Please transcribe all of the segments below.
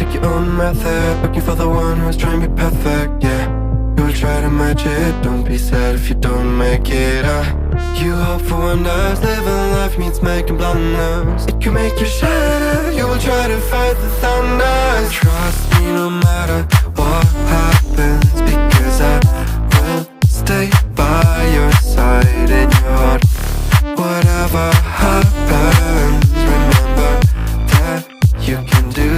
Pick your own method, looking for the one who's trying to be perfect, yeah. You will try to match it, don't be sad if you don't make it, You hope for wonders, living life means making blunders. It can make you shatter, you will try to fight the thunder. Trust me no matter what happens, because I will stay by your side in your heart. Whatever happens, remember that you can do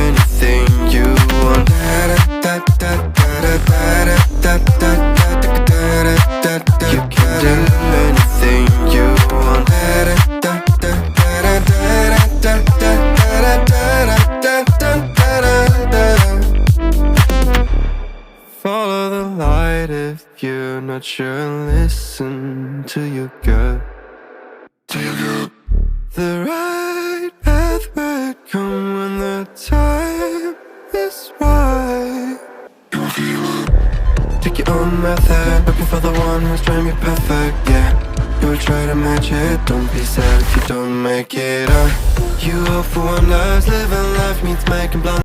anything you want. You can do anything you want. Follow the light if you're not sure. Listen to your gut. The right path will come when the time is right. Take your own method, looking for the one who's trying to be perfect, yeah. You will try to match it, don't be sad if you don't make it, You hope for wonders, living life means making blunders.